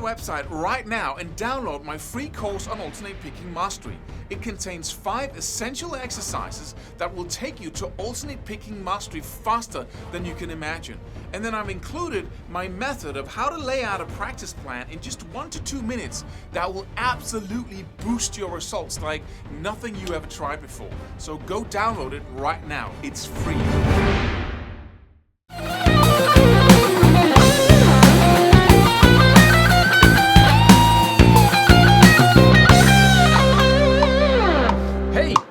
website right now and download my free course on alternate picking mastery. It contains 5 essential exercises that will take you to alternate picking mastery faster than you can imagine. And then I've included my method of how to lay out a practice plan in just 1 to 2 minutes that will absolutely boost your results like nothing you ever tried before. So go download it right now. It's free.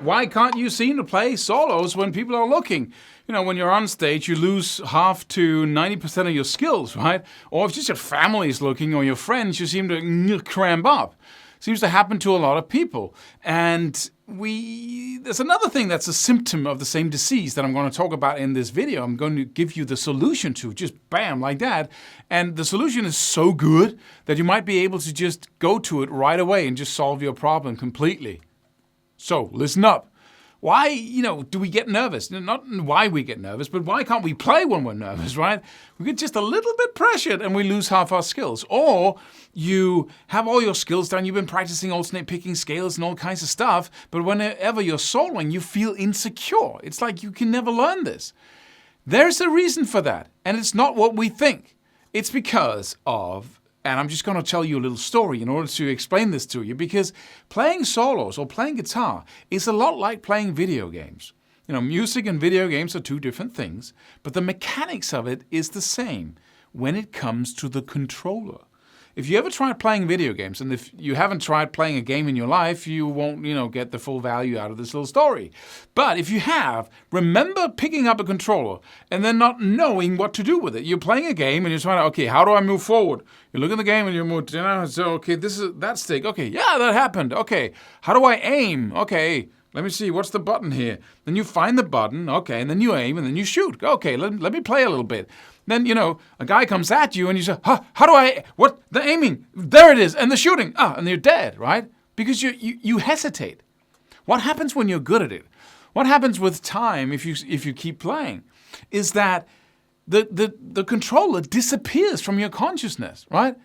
Why can't you seem to play solos when people are looking? You know, when you're on stage, you lose half to 90% of your skills, right? Or if just your family's looking or your friends, you seem to cramp up. Seems to happen to a lot of people. And there's another thing that's a symptom of the same disease that I'm going to talk about in this video. I'm going to give you the solution to, just bam, like that. And the solution is so good that you might be able to just go to it right away and just solve your problem completely. So, listen up. Why, do we get nervous? Not why we get nervous, but why can't we play when we're nervous, right? We get just a little bit pressured and we lose half our skills. Or you have all your skills down, you've been practicing alternate picking scales and all kinds of stuff, but whenever you're soloing, you feel insecure. It's like you can never learn this. There's a reason for that, and it's not what we think. It's because of... And I'm just going to tell you a little story in order to explain this to you, because playing solos or playing guitar is a lot like playing video games. Music and video games are two different things, but the mechanics of it is the same when it comes to the controller. If you ever tried playing video games, and if you haven't tried playing a game in your life, you won't, get the full value out of this little story. But if you have, remember picking up a controller and then not knowing what to do with it. You're playing a game and you're trying to, okay, how do I move forward? You look at the game and you move, so, okay, this is that stick. Okay, yeah, that happened. Okay, how do I aim? Okay, let me see, what's the button here? Then you find the button, okay, and then you aim and then you shoot. Okay, let me play a little bit. Then, a guy comes at you and you say, how do I, what, the aiming, there it is, and the shooting, and you're dead, right? Because you hesitate. What happens when you're good at it? What happens with time if you keep playing is that the controller disappears from your consciousness, right?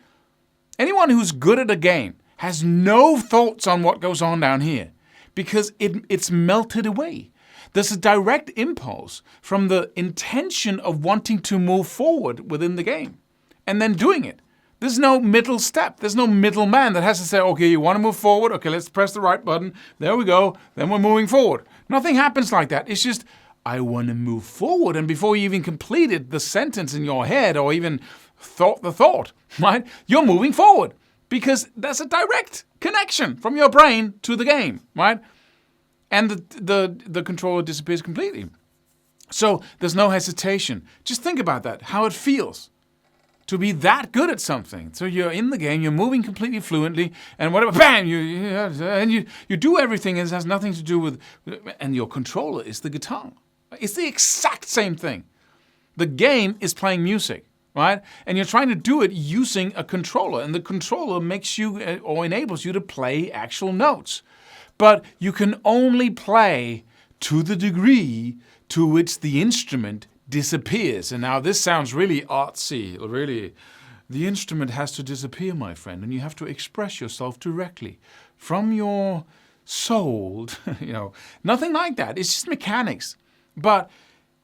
Anyone who's good at a game has no thoughts on what goes on down here because it's melted away. There's a direct impulse from the intention of wanting to move forward within the game and then doing it. There's no middle step. There's no middleman that has to say, okay, you want to move forward? Okay, let's press the right button. There we go. Then we're moving forward. Nothing happens like that. It's just, I want to move forward. And before you even completed the sentence in your head or even thought the thought, right? You're moving forward because there's a direct connection from your brain to the game, right? And the controller disappears completely. So there's no hesitation. Just think about that, how it feels to be that good at something. So you're in the game, you're moving completely fluently, and whatever, bam, you do everything, and it has nothing to do with, and your controller is the guitar. It's the exact same thing. The game is playing music, right? And you're trying to do it using a controller, and the controller makes you or enables you to play actual notes. But you can only play to the degree to which the instrument disappears. And now this sounds really artsy, really. The instrument has to disappear, my friend, and you have to express yourself directly from your soul. Nothing like that. It's just mechanics. But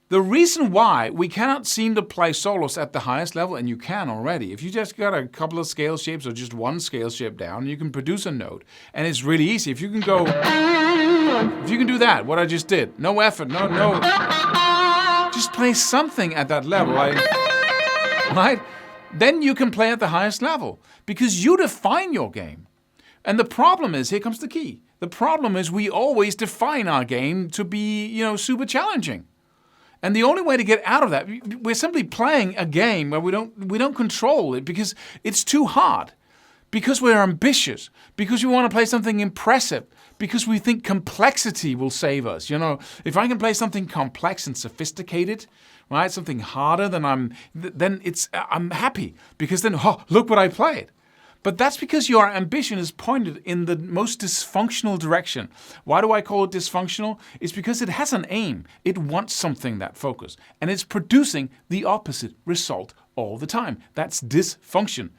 the reason why we cannot seem to play solos at the highest level, and you can already, if you just got a couple of scale shapes or just one scale shape down, you can produce a note. And it's really easy. If you can do that, what I just did, no effort, no, just play something at that level, right? Then you can play at the highest level because you define your game. And the problem is, here comes the key. The problem is we always define our game to be, super challenging. And the only way to get out of that, we're simply playing a game where we don't control it because it's too hard, because we're ambitious, because we want to play something impressive, because we think complexity will save us. If I can play something complex and sophisticated, right, something harder, then I'm happy because then look what I played. But that's because your ambition is pointed in the most dysfunctional direction. Why do I call it dysfunctional? It's because it has an aim. It wants something, that focus. And it's producing the opposite result all the time. That's dysfunction.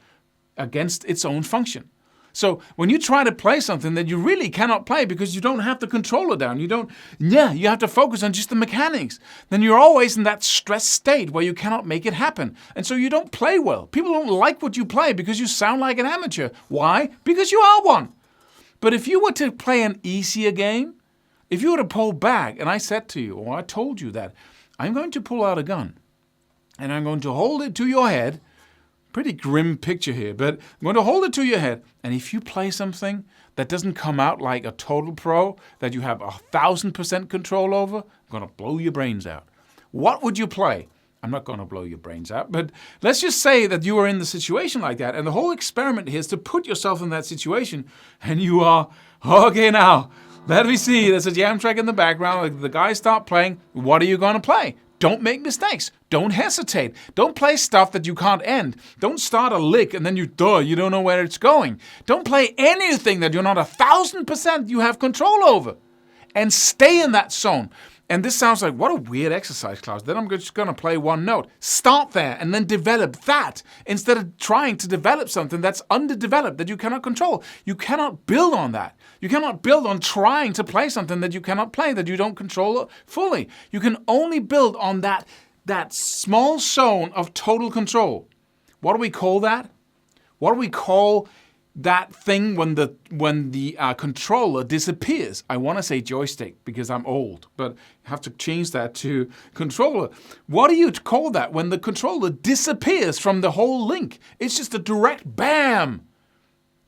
against its own function. So when you try to play something that you really cannot play because you don't have the controller down, you have to focus on just the mechanics, then you're always in that stressed state where you cannot make it happen. And so you don't play well. People don't like what you play because you sound like an amateur. Why? Because you are one. But if you were to play an easier game, if you were to pull back, and I said to you, or I told you that, I'm going to pull out a gun, and I'm going to hold it to your head. Pretty grim picture here, but I'm going to hold it to your head. And if you play something that doesn't come out like a total pro, that you have 1,000% control over, I'm going to blow your brains out. What would you play? I'm not going to blow your brains out, but let's just say that you are in the situation like that. And the whole experiment here is to put yourself in that situation. And you are, okay, now, let me see. There's a jam track in the background. The guys start playing. What are you going to play? Don't make mistakes. Don't hesitate. Don't play stuff that you can't end. Don't start a lick and then you don't know where it's going. Don't play anything that you're not 1,000% you have control over. And stay in that zone. And this sounds like, what a weird exercise, Klaus. Then I'm just going to play one note. Start there and then develop that instead of trying to develop something that's underdeveloped, that you cannot control. You cannot build on that. You cannot build on trying to play something that you cannot play, that you don't control fully. You can only build on that small zone of total control. What do we call that? What do we call that thing when the controller disappears? I want to say joystick because I'm old, but I have to change that to controller. What do you call that when the controller disappears from the whole link? It's just a direct bam.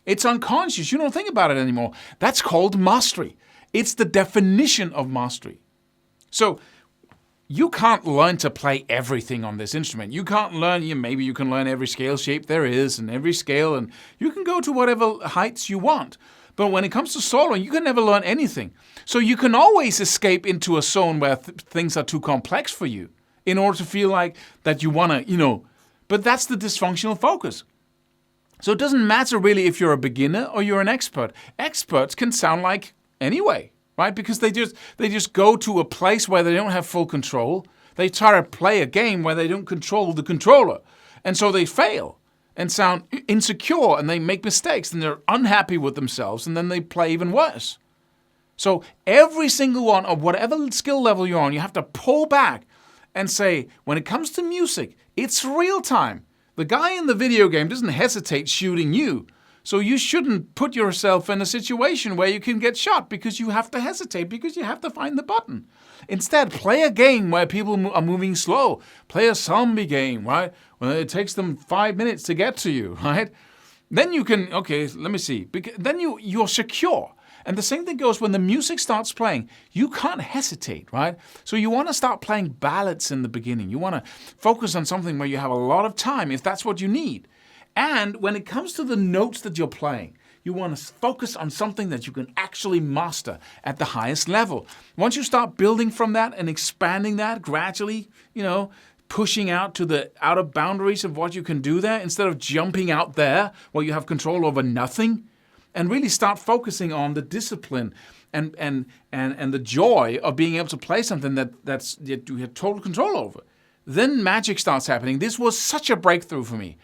It's unconscious. You don't think about it anymore. That's called mastery. It's the definition of mastery. So you can't learn to play everything on this instrument. You can't learn, maybe you can learn every scale shape there is and every scale, and you can go to whatever heights you want. But when it comes to soloing, you can never learn anything. So you can always escape into a zone where things are too complex for you in order to feel like that you want to, but that's the dysfunctional focus. So it doesn't matter really if you're a beginner or you're an expert. Experts can sound like anyway. Right? Because they just go to a place where they don't have full control. They try to play a game where they don't control the controller. And so they fail and sound insecure and they make mistakes and they're unhappy with themselves and then they play even worse. So every single one of whatever skill level you're on, you have to pull back and say, when it comes to music, it's real time. The guy in the video game doesn't hesitate shooting you. So you shouldn't put yourself in a situation where you can get shot because you have to hesitate, because you have to find the button. Instead, play a game where people are moving slow. Play a zombie game, right? Well, it takes them 5 minutes to get to you, right? Then you can, okay, let me see. Then you're secure. And the same thing goes when the music starts playing. You can't hesitate, right? So you want to start playing ballads in the beginning. You want to focus on something where you have a lot of time, if that's what you need. And when it comes to the notes that you're playing, you want to focus on something that you can actually master at the highest level. Once you start building from that and expanding that gradually, pushing out to the outer boundaries of what you can do there, instead of jumping out there where you have control over nothing, and really start focusing on the discipline and the joy of being able to play something that you have total control over. Then magic starts happening. This was such a breakthrough for me.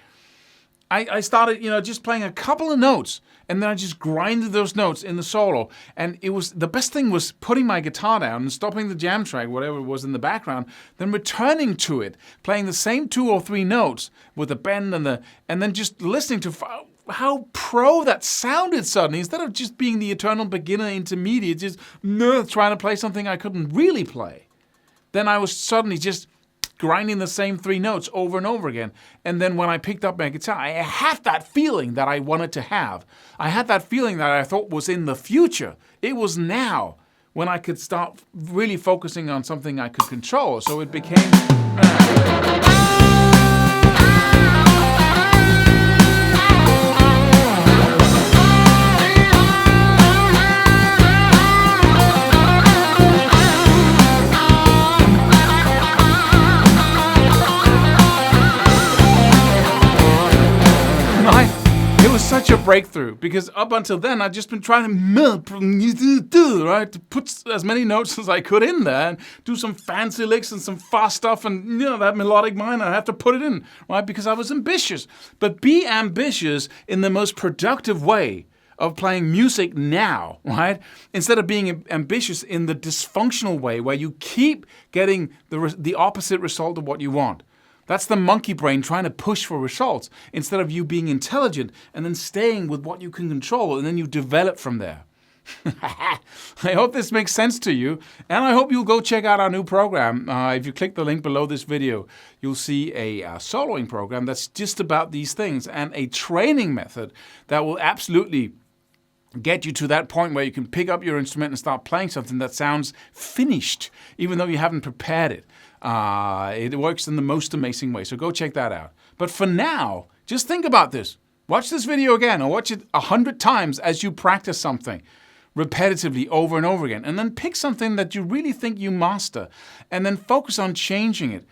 I started, just playing a couple of notes, and then I just grinded those notes in the solo. And the best thing was putting my guitar down and stopping the jam track, whatever it was in the background, then returning to it, playing the same 2 or 3 notes with the bend and then just listening to how pro that sounded suddenly, instead of just being the eternal beginner intermediate, just trying to play something I couldn't really play. Then I was suddenly just grinding the same 3 notes over and over again. And then when I picked up my guitar, I had that feeling that I wanted to have. I had that feeling that I thought was in the future. It was now when I could start really focusing on something I could control. So it became... It was such major breakthrough, because up until then I'd just been trying to right, to put as many notes as I could in there and do some fancy licks and some fast stuff, and that melodic mind, I have to put it in, right, because I was ambitious. But be ambitious in the most productive way of playing music now, right? Instead of being ambitious in the dysfunctional way where you keep getting the opposite result of what you want. That's the monkey brain trying to push for results instead of you being intelligent and then staying with what you can control, and then you develop from there. I hope this makes sense to you, and I hope you'll go check out our new program. If you click the link below this video, you'll see a soloing program that's just about these things, and a training method that will absolutely get you to that point where you can pick up your instrument and start playing something that sounds finished, even though you haven't prepared it. It works in the most amazing way, so go check that out. But for now, just think about this. Watch this video again, or watch it 100 times as you practice something repetitively over and over again, and then pick something that you really think you master, and then focus on changing it.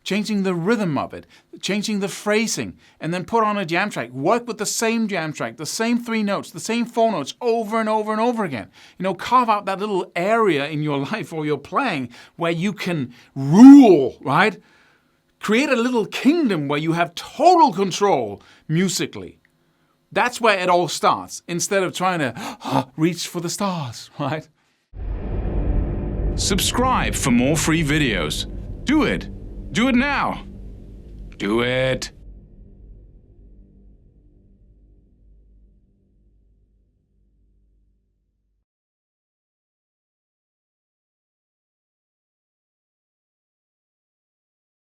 Changing the rhythm of it, changing the phrasing, and then put on a jam track. Work with the same jam track, the same 3 notes, the same 4 notes over and over and over again. Carve out that little area in your life or your playing where you can rule, right? Create a little kingdom where you have total control musically. That's where it all starts, instead of trying to reach for the stars, right? Subscribe for more free videos. Do it. Do it now. Do it.